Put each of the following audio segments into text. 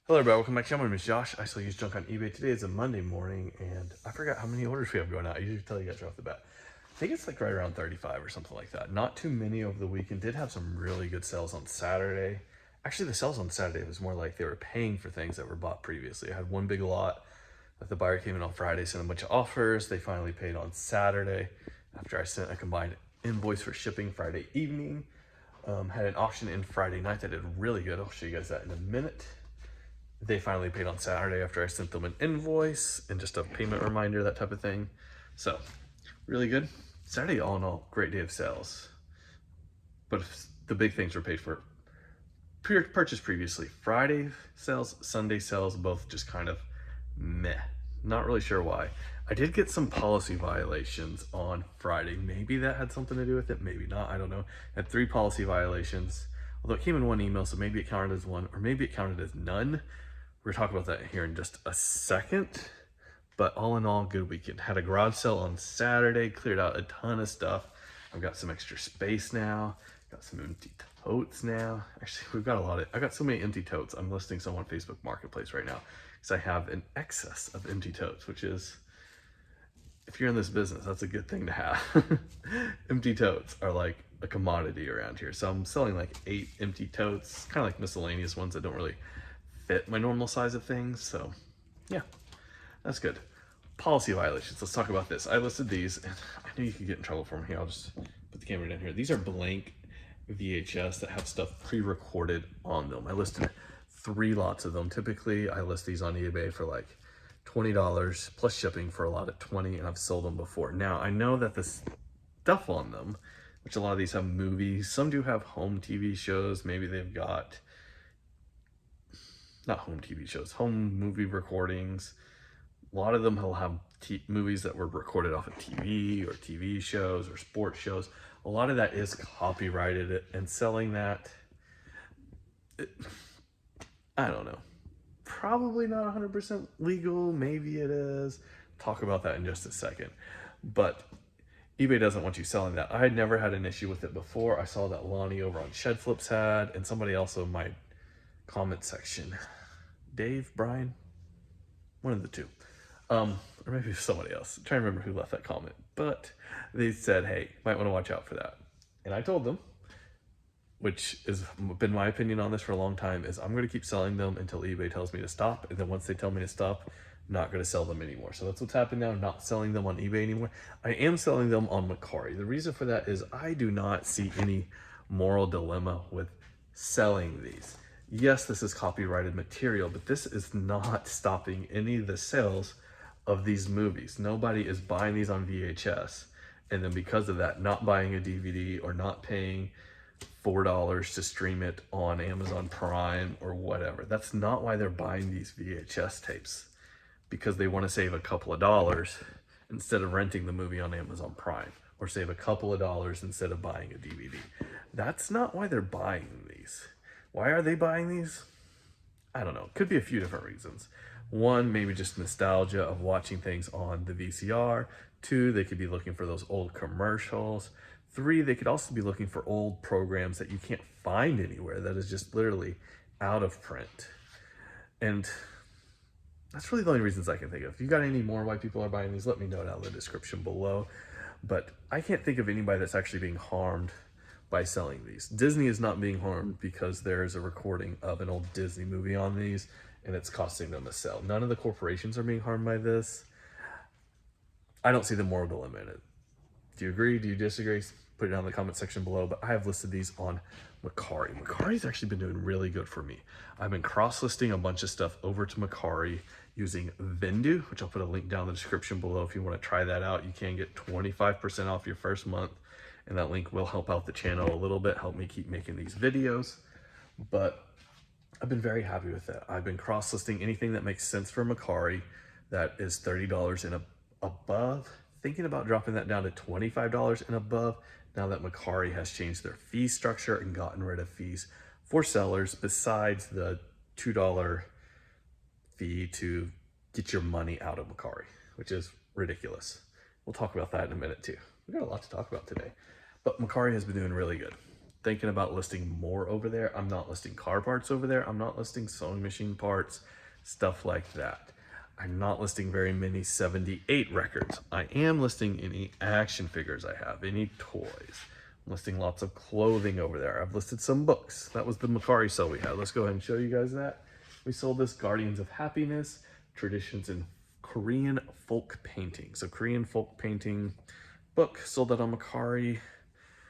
Hello everybody, welcome back to my name is Josh. I sell used junk on eBay. Today is a Monday morning and I forgot how many orders we have going out. I usually tell you guys right off the bat. I think it's like right around 35 or something like that. Not too many over the weekend. Did have some really good sales on Saturday. Actually, the sales on Saturday was more like they were paying for things that were bought previously. I had one big lot that the buyer came in on Friday, sent a bunch of offers. They finally paid on Saturday after I sent a combined invoice for shipping Friday evening. Had an auction in Friday night that did really good. I'll show you guys that in a minute. They finally paid on Saturday after I sent them an invoice and just a payment reminder, that type of thing. So really good. Saturday, all in all, great day of sales. But the big things were paid for purchased previously. Friday sales, Sunday sales, both just kind of meh. Not really sure why. I did get some policy violations on Friday. Maybe that had something to do with it, maybe not, I don't know. I had 3 policy violations, although it came in one email, so maybe it counted as one, or maybe it counted as none. We're gonna talk about that here in just a second. But all in all, good weekend. Had a garage sale on Saturday, cleared out a ton of stuff. I've got some extra space now, got some empty totes now. Actually, we've got a lot of, I got so many empty totes. I'm listing some on Facebook Marketplace right now because I have an excess of empty totes, which is, if you're in this business, that's a good thing to have. Empty totes are like a commodity around here. So I'm selling like 8 empty totes, kind of like miscellaneous ones that don't really fit my normal size of things. So yeah, that's good. Policy violations, let's talk about this. I listed these and I knew you could get in trouble for them. Here, I'll just put the camera down here. These are blank VHS that have stuff pre-recorded on them. I listed 3 lots of them. Typically I list these on eBay for like $20 plus shipping for a lot at $20, and I've sold them before. Now I know that the stuff on them, which a lot of these have movies, some do have home TV shows, maybe they've got not home TV shows, home movie recordings. A lot of them will have movies that were recorded off of TV or TV shows or sports shows. A lot of that is copyrighted, and selling that, I don't know. Probably not 100% legal. Maybe it is. Talk about that in just a second. But eBay doesn't want you selling that. I had never had an issue with it before. I saw that Lonnie over on Shed Flips had, and somebody else in my comment section. Dave, Brian, one of the two. Or maybe somebody else. I'm trying to remember who left that comment. But they said, hey, might want to watch out for that. And I told them, which has been my opinion on this for a long time, is I'm going to keep selling them until eBay tells me to stop. And then once they tell me to stop, I'm not going to sell them anymore. So that's what's happened now. I'm not selling them on eBay anymore. I am selling them on Mercari. The reason for that is I do not see any moral dilemma with selling these. Yes, this is copyrighted material, but this is not stopping any of the sales of these movies. Nobody is buying these on VHS and then because of that not buying a DVD or not paying $4 to stream it on Amazon Prime or whatever. That's not why they're buying these VHS tapes, because they want to save a couple of dollars instead of renting the movie on Amazon Prime, or save a couple of dollars instead of buying a DVD. That's not why they're buying these. Why are they buying these? I don't know. Could be a few different reasons. 1, maybe just nostalgia of watching things on the VCR. 2, they could be looking for those old commercials. 3, they could also be looking for old programs that you can't find anywhere, that is just literally out of print. And that's really the only reasons I can think of. If you got any more why people are buying these, let me know down in the description below. But I can't think of anybody that's actually being harmed by selling these. Disney is not being harmed because there is a recording of an old Disney movie on these and it's costing them a sell. None of the corporations are being harmed by this. I don't see the moral dilemma in it. Do you agree? Do you disagree? Put it down in the comment section below. But I have listed these on Mercari. Mercari's actually been doing really good for me. I've been cross-listing a bunch of stuff over to Mercari using Vendu, which I'll put a link down in the description below. If you want to try that out, you can get 25% off your first month. And that link will help out the channel a little bit, help me keep making these videos. But I've been very happy with that. I've been cross-listing anything that makes sense for Mercari that is $30 and above. Thinking about dropping that down to $25 and above now that Mercari has changed their fee structure and gotten rid of fees for sellers besides the $2 fee to get your money out of Mercari, which is ridiculous. We'll talk about that in a minute too. We've got a lot to talk about today. But Mercari has been doing really good. thinking about listing more over there. I'm not listing car parts over there. I'm not listing sewing machine parts, stuff like that. I'm not listing very many 78 records. I am listing any action figures I have, any toys. I'm listing lots of clothing over there. I've listed some books. That was the Mercari sale we had. Let's go ahead and show you guys that. We sold this Guardians of Happiness, Traditions in Korean Folk Painting. So Korean folk painting book, sold that on Mercari.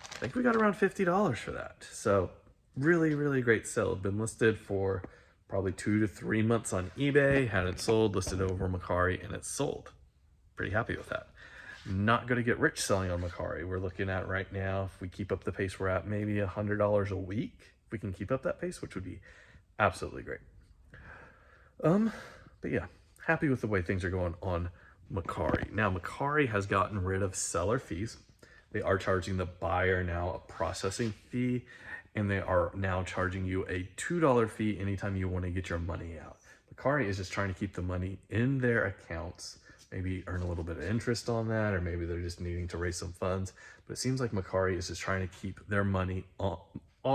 I think we got around $50 for that. So really, really great sale. Been listed for probably 2 to 3 months on eBay, had it sold, listed over Mercari, and it's sold. Pretty happy with that. Not going to get rich selling on Mercari. We're looking at right now, if we keep up the pace we're at, maybe $100 a week. If we can keep up that pace, which would be absolutely great. But yeah, happy with the way things are going on Mercari. Now, Mercari has gotten rid of seller fees. They are charging the buyer now a processing fee, and they are now charging you a $2 fee anytime you want to get your money out. Mercari is just trying to keep the money in their accounts, maybe earn a little bit of interest on that, or maybe they're just needing to raise some funds. But it seems like Mercari is just trying to keep their money, all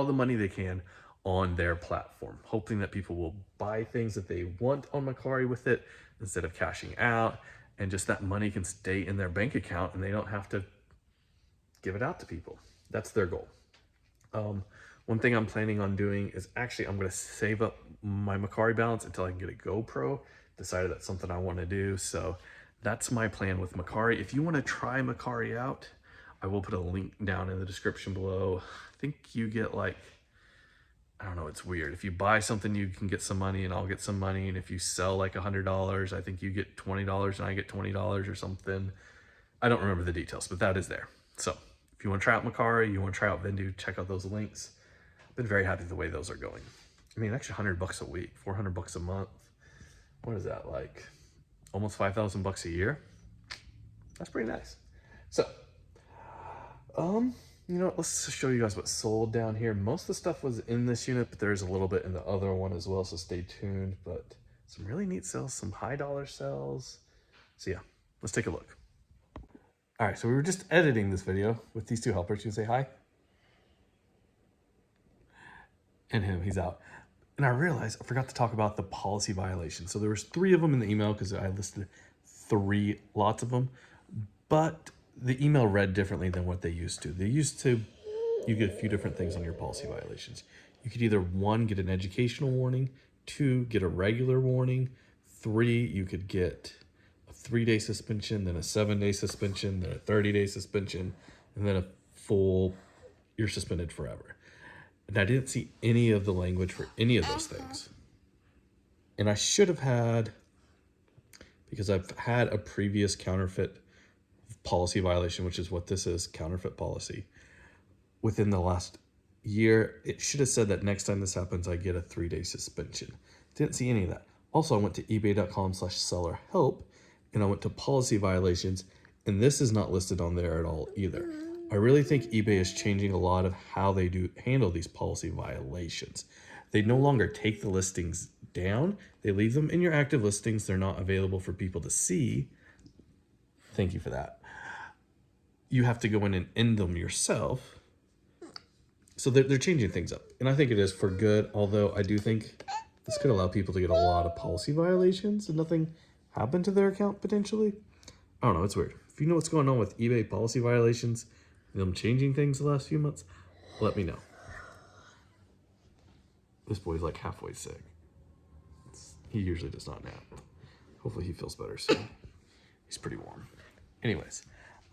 the money they can, on their platform, hoping that people will buy things that they want on Mercari with it instead of cashing out, and just that money can stay in their bank account and they don't have to give it out to people. That's their goal. One thing I'm planning on doing is actually I'm going to save up my Mercari balance until I can get a GoPro. Decided that's something I want to do. So that's my plan with Mercari. If you want to try Mercari out, I will put a link down in the description below. I think you get like, I don't know, it's weird. If you buy something, you can get some money and I'll get some money. And if you sell like $100, I think you get $20 and I get $20 or something. I don't remember the details, but that is there. So if you want to try out Mercari, you want to try out Vendu, check out those links. I've been very happy with the way those are going. I mean, actually $100 a week, $400 a month. What is that, like almost 5,000 bucks a year? That's pretty nice. So, you know what, let's show you guys what sold down here. Most of the stuff was in this unit, but there's a little bit in the other one as well, so stay tuned. But some really neat sales, some high dollar sales. So yeah, let's take a look. All right, so we were just editing this video with these two helpers. You can say hi. And him, he's out. And I realized I forgot to talk about the policy violation. So there was 3 of them in the email because I listed 3, lots of them. But the email read differently than what they used to. They used to, you get a few different things on your policy violations. You could either 1, get an educational warning, 2, get a regular warning, 3, you could get a 3-day suspension, then a 7-day suspension, then a 30-day suspension, and then a full, you're suspended forever. And I didn't see any of the language for any of those things. And I should have had, because I've had a previous counterfeit policy violation, which is what this is, counterfeit policy. Within the last year, it should have said that next time this happens, I get a 3-day suspension. Didn't see any of that. Also, I went to ebay.com/seller help, and I went to policy violations, and this is not listed on there at all either. I really think eBay is changing a lot of how they handle these policy violations. They no longer take the listings down. They leave them in your active listings. They're not available for people to see. Thank you for that. You have to go in and end them yourself. So they're changing things up. And I think it is for good, although I do think this could allow people to get a lot of policy violations and nothing happened to their account potentially. I don't know, it's weird. If you know what's going on with eBay policy violations, them changing things the last few months, let me know. This boy's like halfway sick. He usually does not nap. Hopefully he feels better soon. He's pretty warm. Anyways,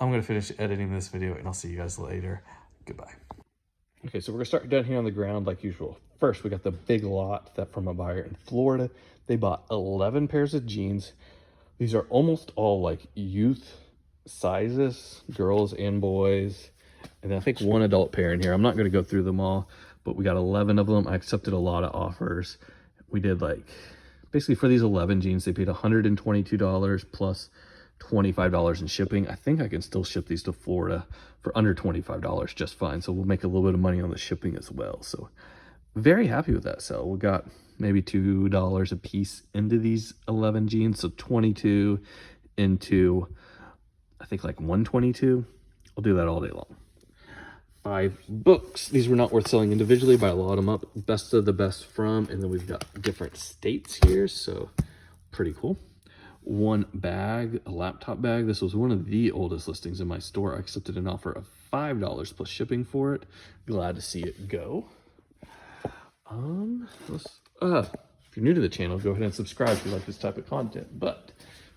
I'm going to finish editing this video and I'll see you guys later. Goodbye. Okay, so we're going to start down here on the ground like usual. First, we got the big lot that from a buyer in Florida. They bought 11 pairs of jeans. These are almost all like youth sizes, girls and boys, and I think 1 adult pair in here. I'm not going to go through them all, but we got 11 of them. I accepted a lot of offers. We did like, basically for these 11 jeans, they paid $122 plus $25 in shipping. I think I can still ship these to Florida for under $25 just fine. So we'll make a little bit of money on the shipping as well. So very happy with that sale. We got maybe $2 a piece into these 11 jeans. So 22 into, I think like 122. I'll do that all day long. 5 books. These were not worth selling individually, but I load them up. Best of the best from, and then we've got different states here, so pretty cool. 1 bag, a laptop bag. This was one of the oldest listings in my store. I accepted an offer of $5 plus shipping for it. Glad to see it go. If you're new to the channel, go ahead and subscribe if you like this type of content. But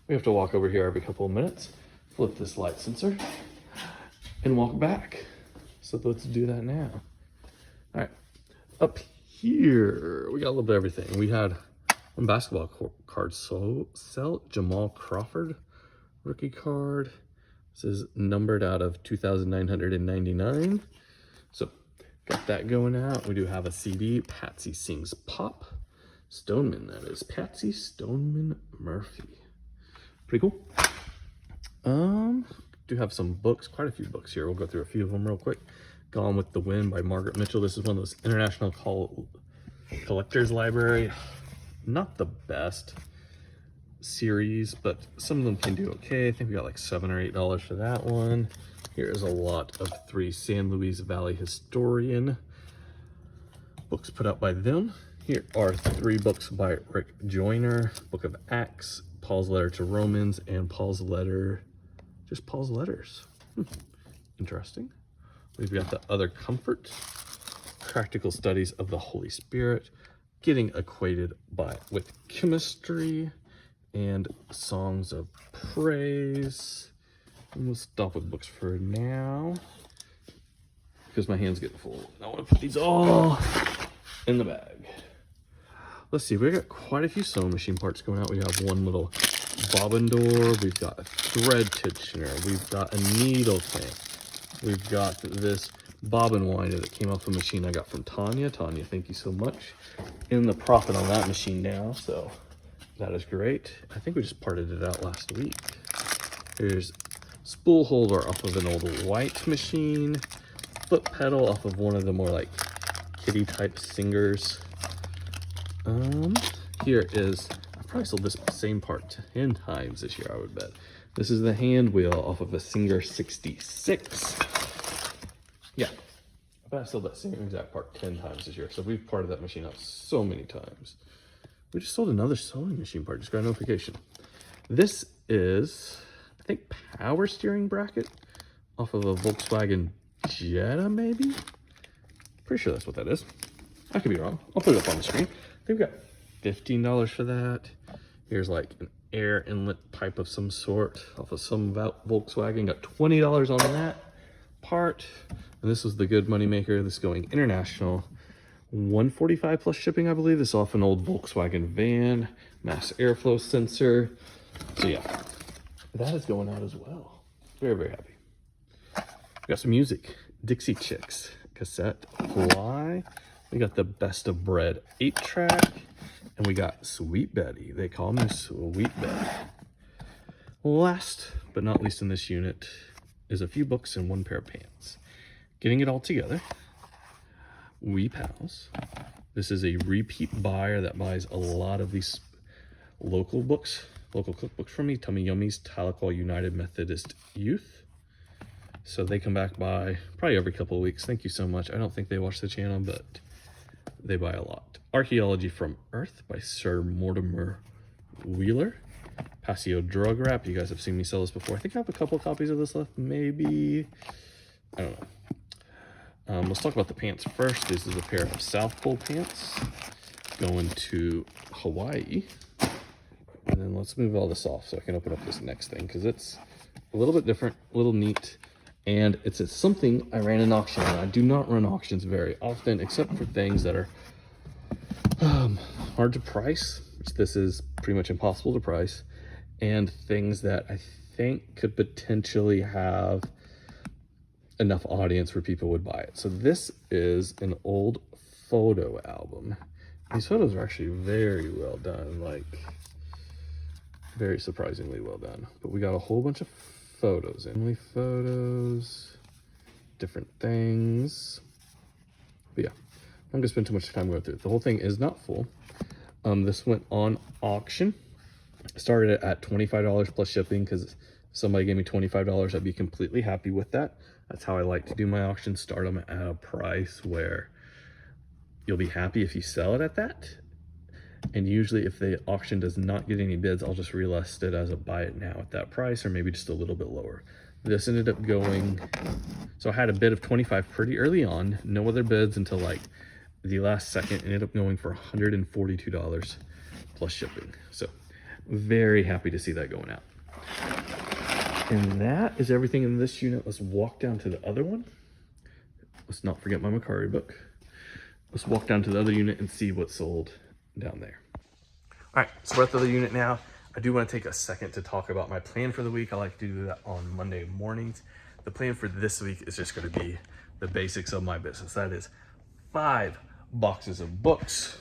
we have to walk over here every couple of minutes, flip this light sensor, and walk back. So let's do that now. All right, up here, we got a little bit of everything. We had one basketball card sell, Jamal Crawford rookie card. This is numbered out of 2,999. So got that going out. We do have a CD, Patsy Sings Pop. Stoneman, that is. Patsy Stoneman Murphy. Pretty cool. Do have some books, quite a few books here. We'll go through a few of them real quick. Gone with the Wind by Margaret Mitchell. This is one of those international collectors library. Not the best series, but some of them can do okay. I think we got like $7 or $8 for that one. Here is a lot of 3 San Luis Valley Historian books put out by them. Here are 3 books by Rick Joyner, Book of Acts, Paul's Letter to Romans, and Paul's Letter, just Paul's Letters. Interesting. We've got the Other Comfort, Practical Studies of the Holy Spirit, Getting Acquainted with Chemistry, and Songs of Praise. And we'll stop with books for now because my hand's getting full. I want to put these all in the bag. Let's see, we got quite a few sewing machine parts going out. We have one little bobbin door. We've got a thread tensioner. We've got a needle tank. We've got this bobbin winder that came off a machine I got from Tanya. Tanya, thank you so much. In the profit on that machine now, so that is great. I think we just parted it out last week. Here's spool holder off of an old white machine. Foot pedal off of one of the more like kitty type Singers. Here is, I probably sold this same part 10 times this year, I would bet. This is the hand wheel off of a Singer 66. Yeah, I bet I sold that same exact part 10 times this year. So we've parted that machine out so many times. We just sold another sewing machine part, just got a notification. This is, I think, power steering bracket off of a Volkswagen Jetta, maybe? Pretty sure that's what that is. I could be wrong. I'll put it up on the screen. I think we got $15 for that. Here's like an air inlet pipe of some sort off of some Volkswagen. Got $20 on that part. And this was the good money maker. This is going international. $145 plus shipping, I believe. This is off an old Volkswagen van. Mass airflow sensor. So yeah, that is going out as well. Very, very happy. We got some music. Dixie Chicks cassette fly. We got the Best of Bread 8-track, and we got Sweet Betty. They call me Sweet Betty. Last but not least in this unit is a few books and 1 pair of pants. Getting it all together, Wee Pals. This is a repeat buyer that buys a lot of these local books, local cookbooks from me. Tummy Yummies, Tahlequah United Methodist Youth. So they come back by probably every couple of weeks. Thank you so much. I don't think they watch the channel, but they buy a lot. Archaeology from Earth by Sir Mortimer Wheeler. Passio Drug Wrap. You guys have seen me sell this before. I think I have a couple of copies of this left, maybe. I don't know. Let's talk about the pants first. This is a pair of South Pole pants going to Hawaii. And then let's move all this off so I can open up this next thing because it's a little bit different, a little neat. And it's something I ran an auction on. I do not run auctions very often, except for things that are hard to price, which this is pretty much impossible to price, and things that I think could potentially have enough audience where people would buy it. So this is an old photo album. These photos are actually very well done, like very surprisingly well done. But we got a whole bunch of photos, family photos, different things. But yeah, I'm gonna spend too much time going through it. The whole thing is not full. This went on auction. Started at $25 plus shipping because Somebody gave me $25, I'd be completely happy with that. That's how I like to do my auctions. Start them at a price where you'll be happy if you sell it at that. And usually if the auction does not get any bids, I'll just relist it as a buy it now at that price, or maybe just a little bit lower. This ended up going, so I had a bid of 25 pretty early on, no other bids until like the last second. It ended up going for $142 plus shipping. So very happy to see that going out. And that is everything in this unit. Let's walk down to the other one. Let's not forget my Mercari book. Let's walk down to the other unit and see what sold down there. All right, so we're at the other unit now. I do want to take a second to talk about my plan for the week. I like to do that on Monday mornings. The plan for this week is just going to be the basics of my business. That is 5 boxes of books.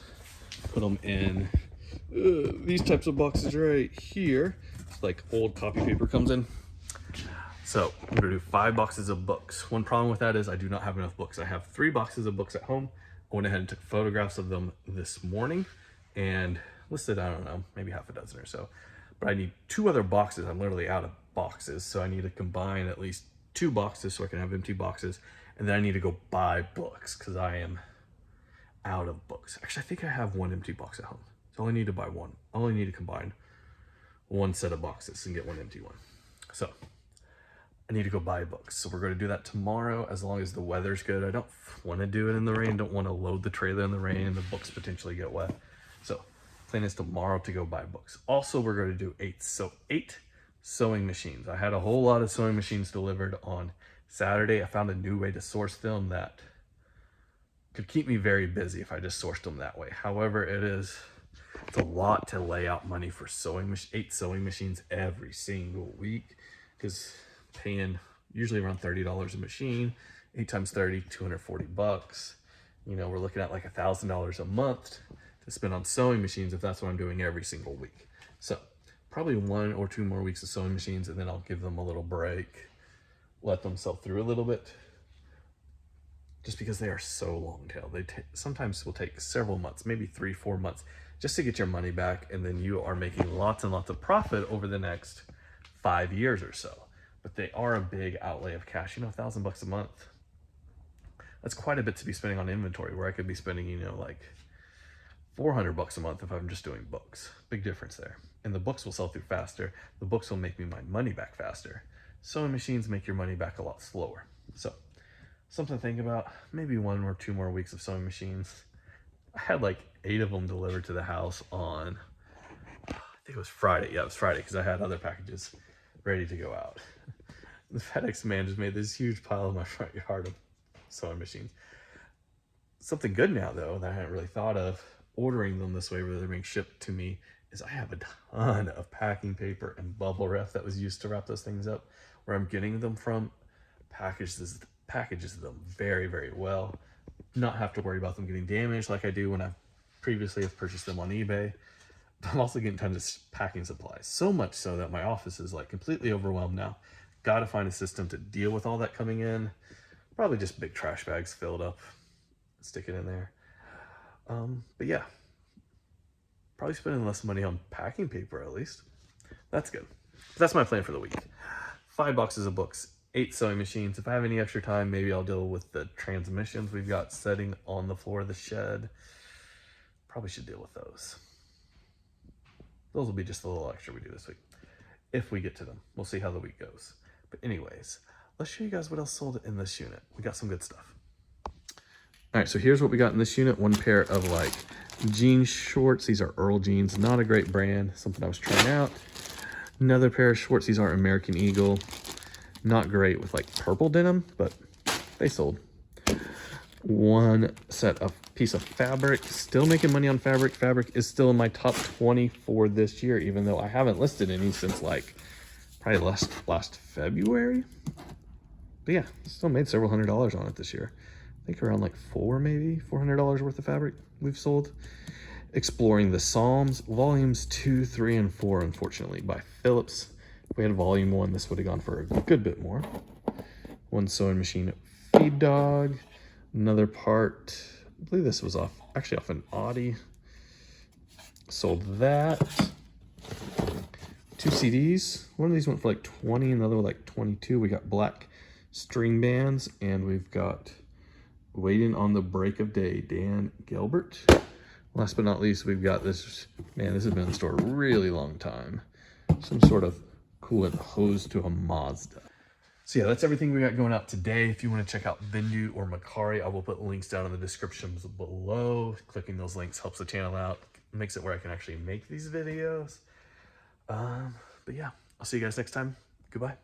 Put them in these types of boxes right here. It's like old copy paper comes in. So I'm going to do 5 boxes of books. One problem with that is I do not have enough books. I have 3 boxes of books at home. I went ahead and took photographs of them this morning and listed, I don't know, maybe half a dozen or so. But I need 2 other boxes. I'm literally out of boxes. So I need to combine at least 2 boxes so I can have empty boxes. And then I need to go buy books because I am out of books. Actually, I think I have 1 empty box at home. So I only need to buy 1. I only need to combine 1 set of boxes and get 1 empty one. So I need to go buy books. So we're going to do that tomorrow as long as the weather's good. I don't want to do it in the rain. Don't want to load the trailer in the rain and the books potentially get wet. So plan is tomorrow to go buy books. Also, we're going to do 8 sewing machines. I had a whole lot of sewing machines delivered on Saturday. I found a new way to source them that could keep me very busy if I just sourced them that way. However, it's a lot to lay out money for 8 sewing machines every single week, because paying usually around $30 a machine, 8 times 30, 240 bucks. You know, we're looking at like $1,000 a month to spend on sewing machines if that's what I'm doing every single week. So probably 1 or 2 more weeks of sewing machines, and then I'll give them a little break, let them sell through a little bit, just because they are so long tail. They sometimes will take several months, maybe 3-4 months, just to get your money back, and then you are making lots and lots of profit over the next 5 years or so. But they are a big outlay of cash. You know, $1,000 a month, that's quite a bit to be spending on inventory, where I could be spending, you know, like $400 a month if I'm just doing books. Big difference there. And the books will sell through faster. The books will make me my money back faster. Sewing machines make your money back a lot slower. So something to think about. Maybe 1 or 2 more weeks of sewing machines. I had like 8 of them delivered to the house on, I think it was Friday. Yeah, it was Friday, because I had other packages ready to go out. The FedEx man just made this huge pile in my front yard of sewing machines. Something good now, though, that I hadn't really thought of ordering them this way, where they're being shipped to me, is I have a ton of packing paper and bubble wrap that was used to wrap those things up. Where I'm getting them from packages them very, very well. Not have to worry about them getting damaged like I do when I previously have purchased them on eBay. I'm also getting tons of packing supplies, so much so that my office is like completely overwhelmed now. Got to find a system to deal with all that coming in. Probably just big trash bags filled up, stick it in there. But yeah, probably spending less money on packing paper at least. That's good. That's my plan for the week. 5 boxes of books, 8 sewing machines. If I have any extra time, maybe I'll deal with the transmissions we've got setting on the floor of the shed. Probably should deal with those. Those will be just a little extra we do this week, if we get to them. We'll see how the week goes. But anyways, let's show you guys what else sold in this unit. We got some good stuff. All right, so here's what we got in this unit. 1 pair of like jean shorts. These are Earl jeans, not a great brand, something I was trying out. Another pair of shorts. These are American Eagle. Not great with like purple denim, but they sold. 1 set of piece of fabric. Still making money on fabric. Fabric is still in my top 20 for this year, even though I haven't listed any since like probably last February. But yeah, still made several $100s on it this year. I think around like $400 worth of fabric we've sold. Exploring the Psalms, volumes 2, 3, and 4, unfortunately, by Phillips. If we had volume 1, this would have gone for a good bit more. 1 sewing machine feed dog. Another part, I believe this was actually off an Audi. Sold that. 2 CDs. One of these went for like 20, another one like 22. We got black string bands, and we've got Waiting on the Break of Day, Dan Gilbert. Last but not least, we've got this, man, this has been in the store a really long time. Some sort of coolant hose to a Mazda. So yeah, that's everything we got going out today. If you want to check out Vendu or Mercari, I will put links down in the descriptions below. Clicking those links helps the channel out, makes it where I can actually make these videos. But yeah, I'll see you guys next time. Goodbye.